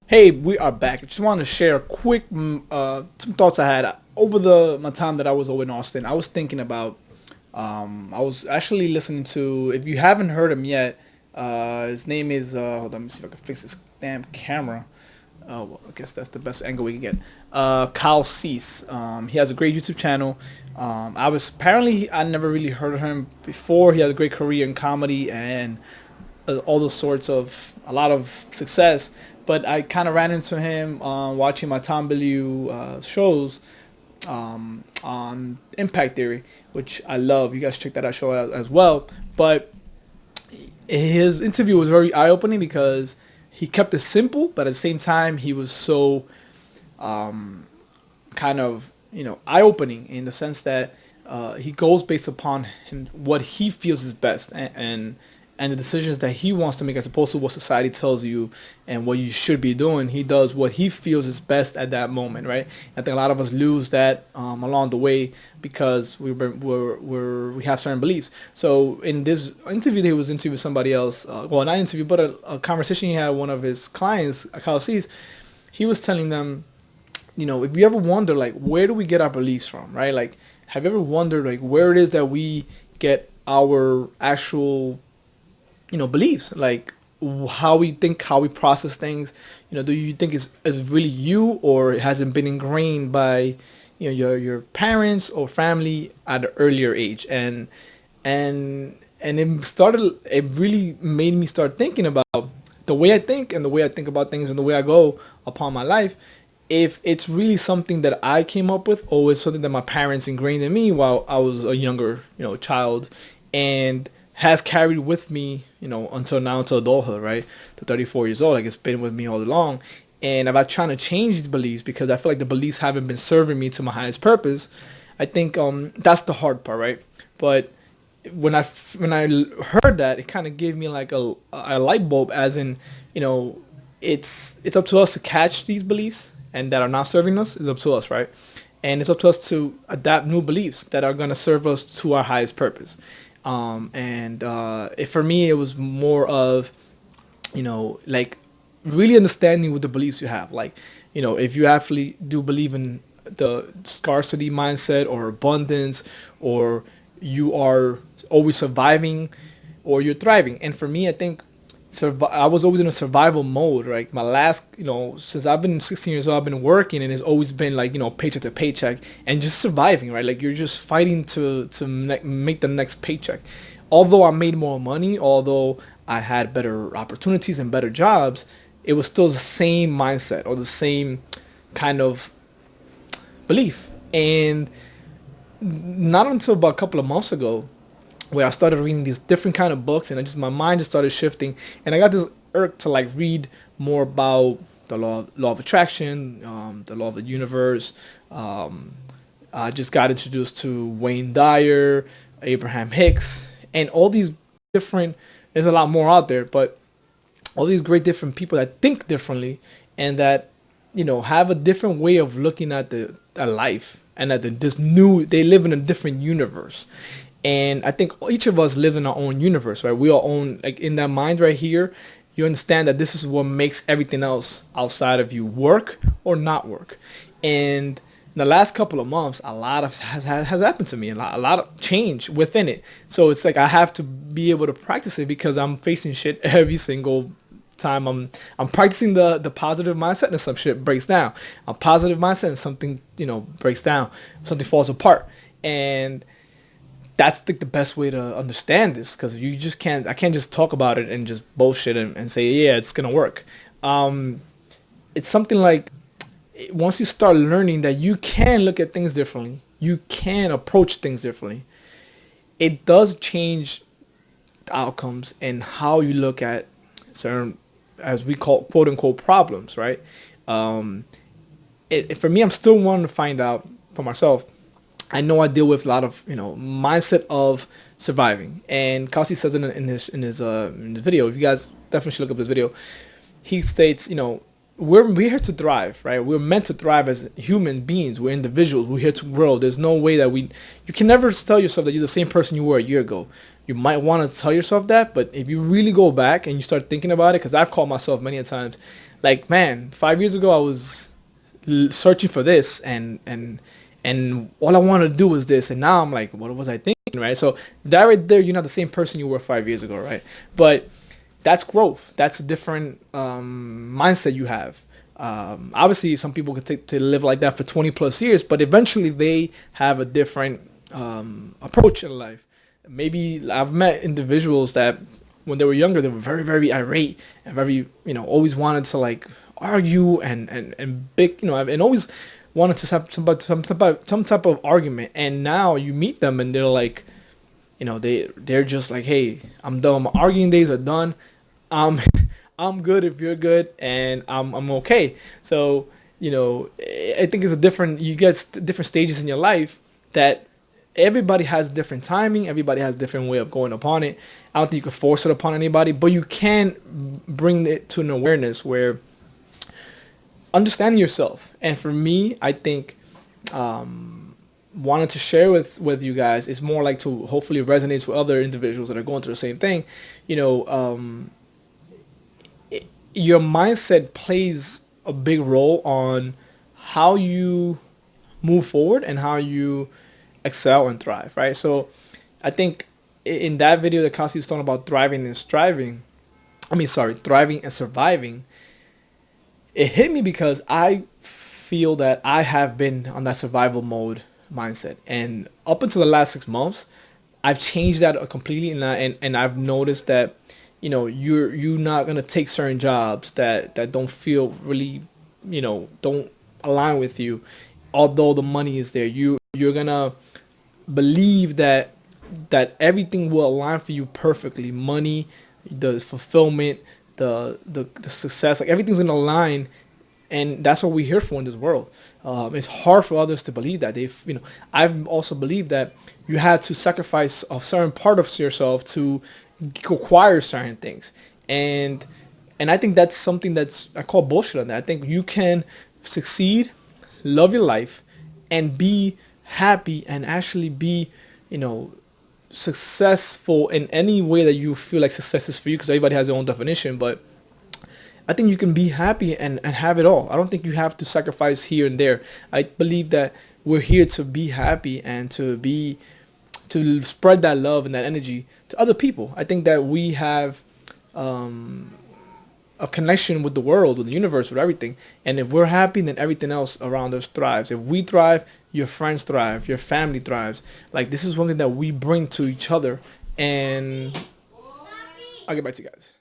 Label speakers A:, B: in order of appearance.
A: Hey, we are back. I just want to share a quick some thoughts I had over the my time that I was over in Austin. I was thinking about I was actually listening to, if you haven't heard him yet, his name is hold on, let me see if I can fix this damn camera. Well, I guess that's the best angle we can get. Kyle Cease. He has a great YouTube channel. I never really heard of him before. He has a great career in comedy and all those sorts of a lot of success. But I kind of ran into him watching my Tom Bellew shows on Impact Theory, which I love. You guys check that out show out as well. But his interview was very eye opening because he kept it simple, but at the same time he was so kind of eye opening in the sense that he goes based upon what he feels is best and the decisions that he wants to make as opposed to what society tells you and what you should be doing. He does what he feels is best at that moment, right? I think a lot of us lose that along the way because we have certain beliefs. So in this interview, he was interviewing somebody else. Well, not interview, but a conversation he had with one of his clients, Kyle Cease. He was telling them, if you ever wonder, like, where do we get our beliefs from, right? Like, have you ever wondered, like, where it is that we get our actual beliefs, like how we think, how we process things. Do you think it's really you, or it hasn't been ingrained by your parents or family at an earlier age? And it really made me start thinking about the way I think and the way I think about things and the way I go upon my life, if it's really something that I came up with or it's something that my parents ingrained in me while I was a younger child, and has carried with me, until now, until adulthood, right? To 34 years old, like, it's been with me all along. And if I'm trying to change these beliefs because I feel like the beliefs haven't been serving me to my highest purpose, I think that's the hard part, right? But when I heard that, it kind of gave me like a light bulb, as in, it's up to us to catch these beliefs and that are not serving us. It's up to us, right? And it's up to us to adapt new beliefs that are going to serve us to our highest purpose. For me, it was more of, like, really understanding what the beliefs you have. Like, if you actually do believe in the scarcity mindset or abundance, or you are always surviving, or you're thriving. And for me, I think I was always in a survival mode. Like, my last, since I've been 16 years old, I've been working, and it's always been like, paycheck to paycheck and just surviving, right? Like, you're just fighting to make the next paycheck. Although I made more money, although I had better opportunities and better jobs, it was still the same mindset or the same kind of belief. And not until about a couple of months ago, where I started reading these different kind of books, and my mind just started shifting, and I got this urge to, like, read more about the law of attraction, the law of the universe. I just got introduced to Wayne Dyer, Abraham Hicks, and all these different. There's a lot more out there, but all these great different people that think differently and that have a different way of looking at at life, and they live in a different universe. And I think each of us live in our own universe, right? We all own, like, in that mind right here, you understand that this is what makes everything else outside of you work or not work. And in the last couple of months, a lot of has happened to me, a lot of change within it. So it's like I have to be able to practice it because I'm facing shit every single time. I'm practicing the positive mindset, and some shit breaks down. A positive mindset and something breaks down, something falls apart. And that's the best way to understand this, because you just can't. I can't just talk about it and just bullshit and say, yeah, it's gonna work. It's something like, once you start learning that you can look at things differently, you can approach things differently, it does change the outcomes and how you look at certain, as we call, quote unquote, problems, right? For me, I'm still wanting to find out for myself. I know I deal with a lot of mindset of surviving, and Kasi says it in his video. If you guys definitely should look up this video, he states, we're here to thrive, right? We're meant to thrive as human beings. We're individuals. We're here to grow. There's no way that you can never tell yourself that you're the same person you were a year ago. You might want to tell yourself that, but if you really go back and you start thinking about it, because I've called myself many a times, Like, man, 5 years ago I was searching for this, and all I wanted to do was this, and now I'm like, what was I thinking, right? So that right there, you're not the same person you were 5 years ago, right? But that's growth. That's a different mindset you have. Obviously, some people could take to live like that for 20 plus years, but eventually they have a different approach in life. Maybe I've met individuals that when they were younger, they were very, very irate and very, always wanted to like argue and big, and always wanted to have some type of argument. And now you meet them and they're like, they're just like, hey, I'm done. My arguing days are done. Um, I'm good if you're good, and I'm okay. So I think it's a different. You get different stages in your life that everybody has different timing. Everybody has different way of going upon it. I don't think you can force it upon anybody, but you can bring it to an awareness where understanding yourself. And for me, I think wanted to share with you guys is more like to hopefully resonates with other individuals that are going through the same thing. You know, your mindset plays a big role on how you move forward and how you excel and thrive, right? So I think in that video that Kasi was talking about thriving and striving, thriving and surviving, it hit me because I feel that I have been on that survival mode mindset. And up until the last 6 months, I've changed that completely, and I've noticed that you're not gonna take certain jobs that don't feel really don't align with you, although the money is there. You're gonna believe that everything will align for you perfectly. Money, the fulfillment, the success, like everything's gonna align, and that's what we're here for in this world. It's hard for others to believe that. I've also believed that you had to sacrifice a certain part of yourself to acquire certain things, and I think that's something that's I call bullshit on that. I think you can succeed, love your life, and be happy and actually be, successful in any way that you feel like success is for you, because everybody has their own definition. But I think you can be happy and have it all. I don't think you have to sacrifice here and there. I believe that we're here to be happy and to spread that love and that energy to other people. I think that we have a connection with the world, with the universe, with everything. And if we're happy, then everything else around us thrives. If we thrive, your friends thrive, your family thrives. Like, this is something that we bring to each other. And I'll get back to you guys.